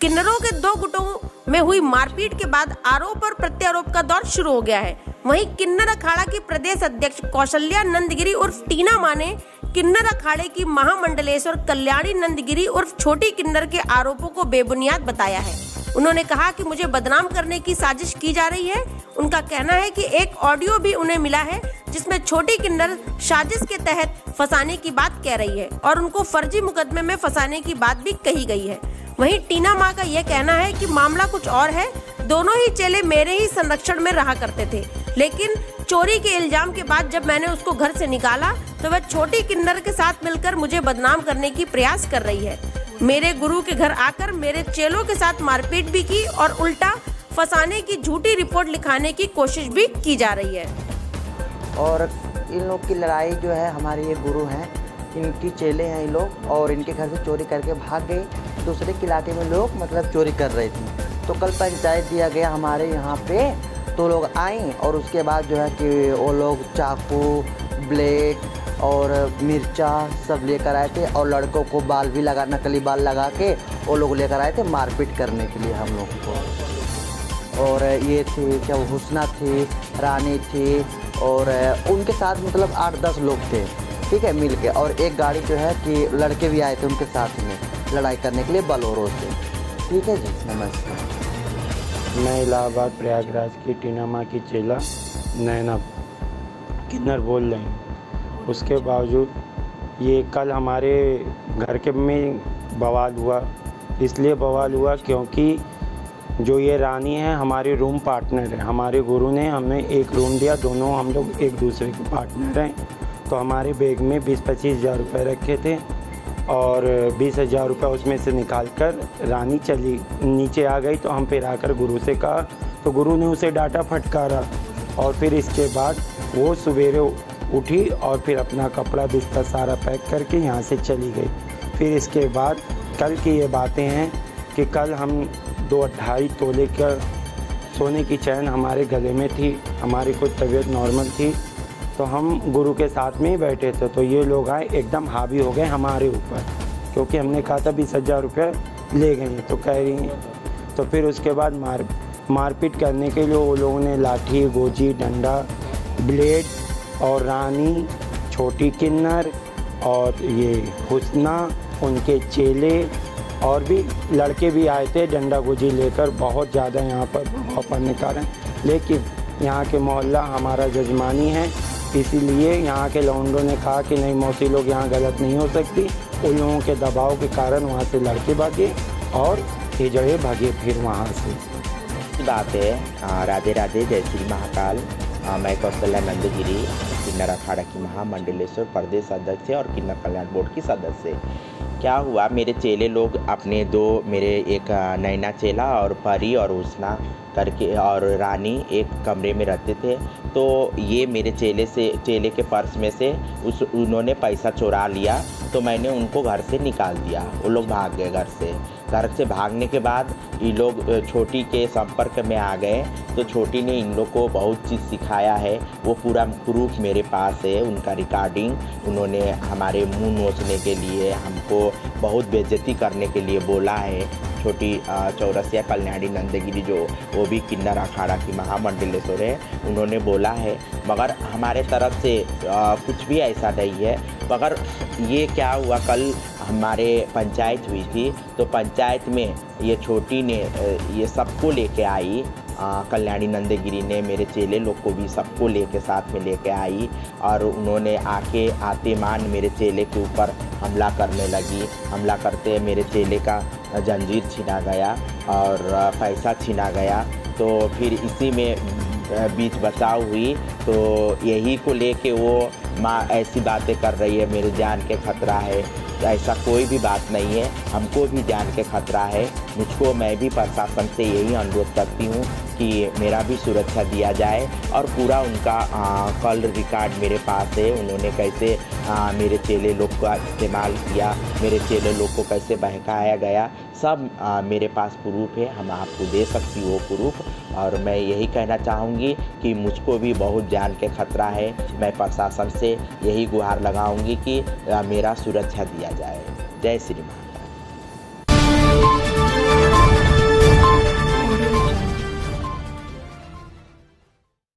किन्नरों के दो गुटों में हुई मारपीट के बाद आरोप और प्रत्यारोप का दौर शुरू हो गया है। वहीं किन्नर अखाड़ा की प्रदेश अध्यक्ष कौशल्या नंदगिरी उर्फ टीना मां ने किन्नर अखाड़े की महामंडलेश्वर कल्याणी नंदगिरी उर्फ छोटी किन्नर के आरोपों को बेबुनियाद बताया है। उन्होंने कहा कि मुझे बदनाम करने की साजिश की जा रही है। उनका कहना है कि एक ऑडियो भी उन्हें मिला है जिसमें छोटी किन्नर साजिश के तहत फंसाने की बात कह रही है और उनको फर्जी मुकदमे में फंसाने की बात भी कही गई है। वहीं टीना मां का यह कहना है कि मामला कुछ और है। दोनों ही चेले मेरे ही संरक्षण में रहा करते थे, लेकिन चोरी के इल्जाम के बाद जब मैंने उसको घर से निकाला तो वह छोटी किन्नर के साथ मिलकर मुझे बदनाम करने की प्रयास कर रही है। मेरे गुरु के घर आकर मेरे चेलों के साथ मारपीट भी की और उल्टा फंसाने की झूठी रिपोर्ट लिखाने की कोशिश भी की जा रही है। और इन लोग की लड़ाई जो है, हमारे ये गुरु हैं, इनकी चेले हैं ये लोग, और इनके घर से चोरी करके भाग गए। दूसरे के इलाके में लोग मतलब चोरी कर रहे थे, तो कल पंचायत दिया गया हमारे यहाँ पे, तो लोग आए और उसके बाद जो है कि वो लोग चाकू, ब्लेड और मिर्चा सब लेकर आए थे और लड़कों को बाल भी लगा, नकली बाल लगा के वो लोग लेकर आए थे मारपीट करने के लिए हम लोग को। और ये थे क्या, हुस्ना थी, रानी थी और उनके साथ मतलब 8-10 लोग थे, ठीक है, मिल के। और एक गाड़ी जो है कि लड़के भी आए थे उनके साथ में लड़ाई करने के लिए बलोरो से। ठीक है जी, नमस्कार। मैं इलाहाबाद प्रयागराज की टीना मां की चेला नैना किन्नर बोल रही हूँ। उसके बावजूद ये कल हमारे घर के में बवाल हुआ, इसलिए बवाल हुआ क्योंकि जो ये रानी है हमारे रूम पार्टनर है। हमारे गुरु ने हमें एक रूम दिया, दोनों हम लोग एक दूसरे के पार्टनर हैं। तो हमारे बैग में 20-25 हज़ार रुपये रखे थे और 20 हज़ार रुपये उसमें से निकाल कर रानी चली नीचे आ गई। तो हम फिर आकर गुरु से कहा तो गुरु ने उसे डांटा, फटकारा और फिर इसके बाद वो सवेरे उठी और फिर अपना कपड़ा बिस्तर सारा पैक करके यहाँ से चली गई। फिर इसके बाद कल की ये बातें हैं कि कल हम 2-2.5 तोले का सोने की चैन हमारे गले में थी। हमारी कुछ तबीयत नॉर्मल थी तो हम गुरु के साथ में ही बैठे थे, तो ये लोग आए एकदम हावी हो गए हमारे ऊपर, क्योंकि हमने कहा था 20 हज़ार रुपये ले गए तो कह रही हैं। तो फिर उसके बाद मारपीट करने के लिए वो लोगों ने लाठी, गोजी, डंडा, ब्लेड और रानी, छोटी किन्नर और ये हुस्ना, उनके चेले और भी लड़के भी आए थे डंडा गोजी लेकर। बहुत ज़्यादा यहाँ पर प्रभाव पड़ने के कारण, लेकिन यहाँ के मोहल्ला हमारा जजमानी है, इसीलिए यहाँ के लौंडों ने कहा कि नहीं मौसी लोग यहाँ गलत नहीं हो सकती। उन लोगों के दबाव के कारण वहाँ से लड़के भागे और ये जगह भागे फिर वहाँ से। बात है राधे राधे, जय श्री महाकाल। मैं कौशल्या नंदगिरी किन्नर अखाड़ा की महामंडलेश्वर प्रदेश अध्यक्ष और किन्नर कल्याण बोर्ड की सदस्य। क्या हुआ, मेरे चेले लोग अपने मेरे एक नैना चेला और परी और हुस्ना करके और रानी एक कमरे में रहते थे। तो ये मेरे चेले के पर्स में से उन्होंने पैसा चुरा लिया, तो मैंने उनको घर से निकाल दिया। वो लोग भाग गए घर से। घर से भागने के बाद ये लोग छोटी के संपर्क में आ गए, तो छोटी ने इन लोग को बहुत चीज़ सिखाया है। वो पूरा प्रूफ मेरे पास है, उनका रिकॉर्डिंग। उन्होंने हमारे मुंह नोचने के लिए, हमको बहुत बेइज्जती करने के लिए बोला है। छोटी चौरसिया कल्याणी नंदगिरी जो वो भी किन्नर अखाड़ा की महामंडलेश्वर है, उन्होंने बोला है, मगर हमारे तरफ से कुछ भी ऐसा नहीं है। मगर ये क्या हुआ, कल हमारे पंचायत हुई थी, तो पंचायत में ये छोटी ने ये सबको लेके आई, कल्याणी नंदगिरी ने मेरे चेले लोग को भी सबको लेके साथ में लेके आई और उन्होंने आते मान मेरे चेले के ऊपर हमला करने लगी। हमला करते मेरे चेले का जंजीर छीना गया और पैसा छीना गया। तो फिर इसी में बीच बचाव हुई, तो यही को लेके वो माँ ऐसी बातें कर रही है, मेरे जान के खतरा है। ऐसा कोई भी बात नहीं है, हमको भी जान के खतरा है। मुझको, मैं भी प्रशासन से यही अनुरोध करती हूँ कि मेरा भी सुरक्षा दिया जाए। और पूरा उनका कॉल रिकॉर्ड मेरे पास है, उन्होंने कैसे मेरे चेले लोग का इस्तेमाल किया, मेरे चेले लोग को कैसे बहकाया गया, सब मेरे पास प्रूफ है। हम आपको दे सकती वो प्रूफ। और मैं यही कहना चाहूँगी कि मुझको भी बहुत जान के खतरा है। मैं प्रशासन से यही गुहार लगाऊंगी कि मेरा सुरक्षा दिया जाए। जय श्री राम।